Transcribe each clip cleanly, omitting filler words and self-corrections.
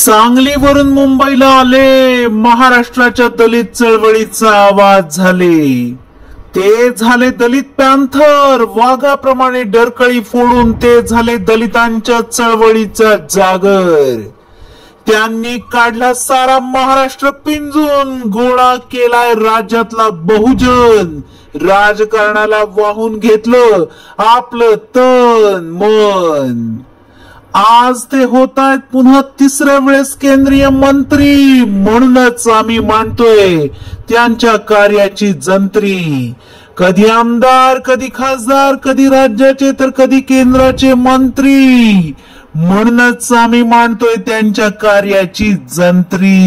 सांगलीवरून मुंबईला आले, महाराष्ट्राच्या दलित चळवळीचा आवाज झाले। ते झाले दलित पॅंथर, वाघाप्रमाणे डरकळी फोडून ते झाले दलितांच्या चळवळीचा जागर। त्यांनी काढला सारा महाराष्ट्र पिंजून, गोळा केलाय राज्यातला बहुजन, राजकारणाला वाहून घेतलं आपलं तन मन। आज ते होत आहेत पुन्हा तिसऱ्या वेळेस केंद्रीय मंत्री, म्हणूनच आम्ही मानतोय त्यांच्या कार्याची जंत्री। कधी आमदार, कधी खासदार, कधी राज्याचे तर कधी केंद्राचे मंत्री, म्हणूनच आम्ही मानतोय त्यांच्या कार्याची जंत्री।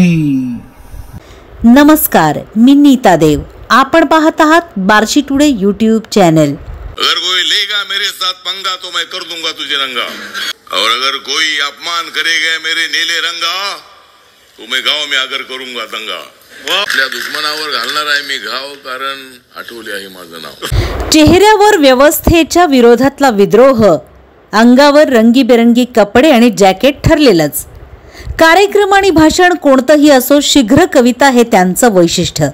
नमस्कार, मी नीता देव। आपण पाहत आहात बार्शी टुडे यूट्यूब चैनल। अगर कोई लेगा मेरे साथ पंगा तो मैं कर दूंगा तुझे रंगा, और अगर कोई अपमान करेगा मेरे नीले रंगा तो मैं गांव में आकर करूंगा दंगा। आपल्या दुश्मनावर घालणार आहे मी घाव, कारण आठवले आहे माझं नाव। चेहऱ्यावर व्यवस्थेच्या विरोधातला विद्रोह, अंगावर रंगीबेरंगी कपडे आणि जॅकेट ठरलेलंच। कार्यक्रम आणि भाषण कोणतंही असो, शीघ्र कविता हे त्यांचं वैशिष्ट्य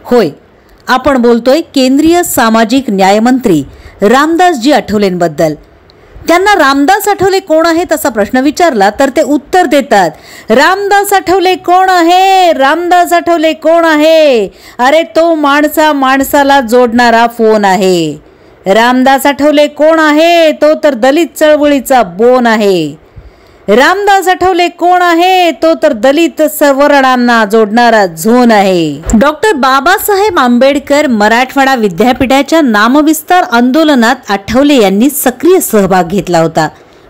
होय। आपण बोलतोय केंद्रीय सामाजिक न्यायमंत्री रामदासजी आठवलेंबद्दल। त्यांना रामदास आठवले कोण आहेत असा प्रश्न विचारला तर ते उत्तर देतात, रामदास आठवले कोण आहे, रामदास आठवले कोण आहे, अरे तो माणसाला जोडणारा फोन आहे। रामदास आठवले कोण आहे, तो तर दलित चळवळीचा बोन आहे। रामदास आठवले कोण आहे, तो तर दलित सवर्णांना जोडणारा झोन आहे। डॉक्टर बाबासाहेब आंबेडकर मराठवाडा विद्यापीठाच्या नामविस्तार आंदोलनात आठवले यांनी सक्रिय सहभाग घेतला होता।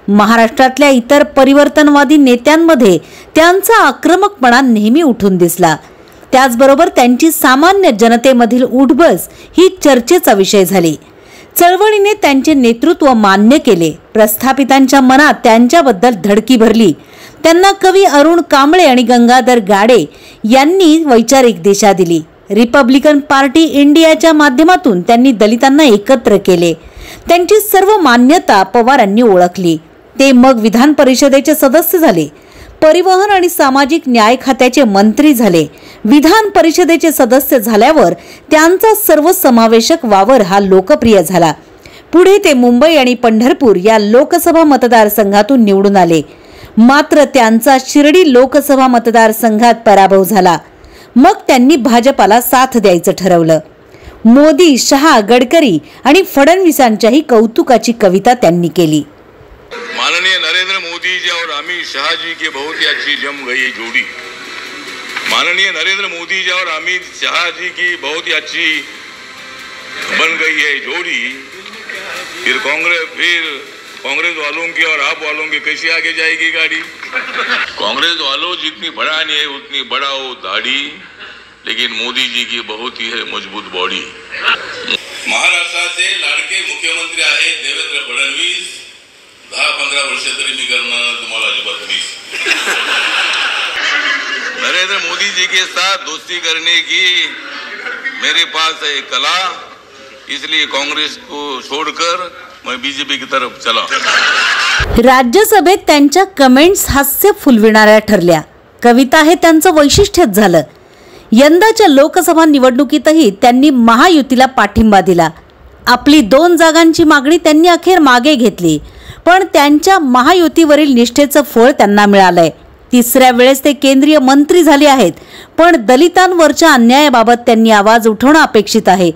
महाराष्ट्रातल्या इतर परिवर्तनवादी नेत्यांमध्ये त्यांचा आक्रमकपणा नेहमी उठून दिसला। त्याचबरोबर त्यांची सामान्य जनतेमधील उठबस ही चर्चेचा विषय झाली। चळवळीने त्यांचे नेतृत्व मान्य केले, प्रस्थापितांच्या मनात त्यांच्याबद्दल धडकी भरली। त्यांना कवी अरुण कांबळे आणि गंगाधर गाडे यांनी वैचारिक दिशा दिली। रिपब्लिकन पार्टी इंडियाच्या माध्यमातून त्यांनी दलितांना एकत्र केले। त्यांची सर्व मान्यता पवारांनी ओळखली। ते मग विधान परिषदेचे सदस्य झाले, परिवहन आणि सामाजिक न्याय खात्याचे मंत्री झाले। विधान परिषदेचे सदस्य झाल्यावर त्यांचा सर्वसमावेशक वावर हा लोकप्रिय झाला। पुढे ते मुंबई आणि पंढरपूर या लोकसभा मतदारसंघातून निवडून आले, मात्र त्यांचा शिर्डी लोकसभा मतदारसंघात पराभव झाला। मग त्यांनी भाजपाला साथ द्यायचं ठरवलं। मोदी, शहा, गडकरी आणि फडणवीसांच्याही कौतुकाची कविता त्यांनी केली। माननीय नरेंद्र मोदी जी और अमित शाह जी की बहुत ही अच्छी जम गई जोड़ी। माननीय नरेंद्र मोदी जी और अमित शाह जी की बहुत ही अच्छी बन गई है जोड़ी। फिर कांग्रेस वालों की और आप वालों की कैसे आगे जाएगी गाड़ी। कांग्रेस वालों जितनी बढ़ानी है उतनी बढ़ाओ दाढ़ी, लेकिन मोदी जी की बहुत ही है मजबूत बॉडी। महाराष्ट्राचे लाडके मुख्यमंत्री आहेत देवेंद्र फडणवीस। 10-15 वर्ष तरी मी करणार तुम्हाला अजिबात नाही। नरेंद्र मोदी जी के साथ दोस्ती करने की मेरे पास है कला, इसलिए कांग्रेस को छोड़कर मैं बीजेपी की तरफ चला। राज्यसभेत त्यांच्या कमेंट्स हास्य फुलविणाऱ्या ठरल्या। कविता हे त्यांचं वैशिष्ट्यच झालं। यंदाच्या लोकसभा निवडणुकीतही त्यांनी महायुतीला पाठिंबा दिला। आपली 2 जागांची मागणी त्यांनी अखेर मागे घेतली, पण त्यांच्या महायुतीवरील निष्ठेचं फळ त्यांना मिळालंय। तिसऱ्या वेळेस ते केंद्रीय मंत्री झाले आहेत, पण दलितांवरच्या अन्यायाबाबत त्यांनी आवाज उठवणं अपेक्षित आहे।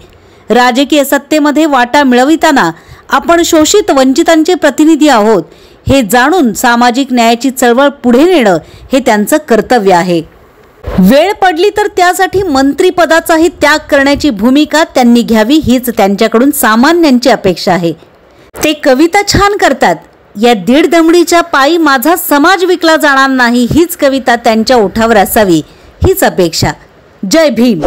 राजकीय सत्तेमध्ये वाटा मिळविताना आपण शोषित वंचितांचे प्रतिनिधी आहोत हे जाणून सामाजिक न्यायाची चळवळ पुढे नेणं हे त्यांचं कर्तव्य आहे। वेळ पडली तर त्यासाठी मंत्रिपदाचाही त्याग करण्याची भूमिका त्यांनी घ्यावी हीच त्यांच्याकडून सामान्यांची अपेक्षा आहे। ते कविता छान करतात। या 1.5 दमडीच्या पायी माझा समाज विकला जाणार नाही हीच कविता त्यांच्या ओठावर असावी हीच अपेक्षा। जय भीम।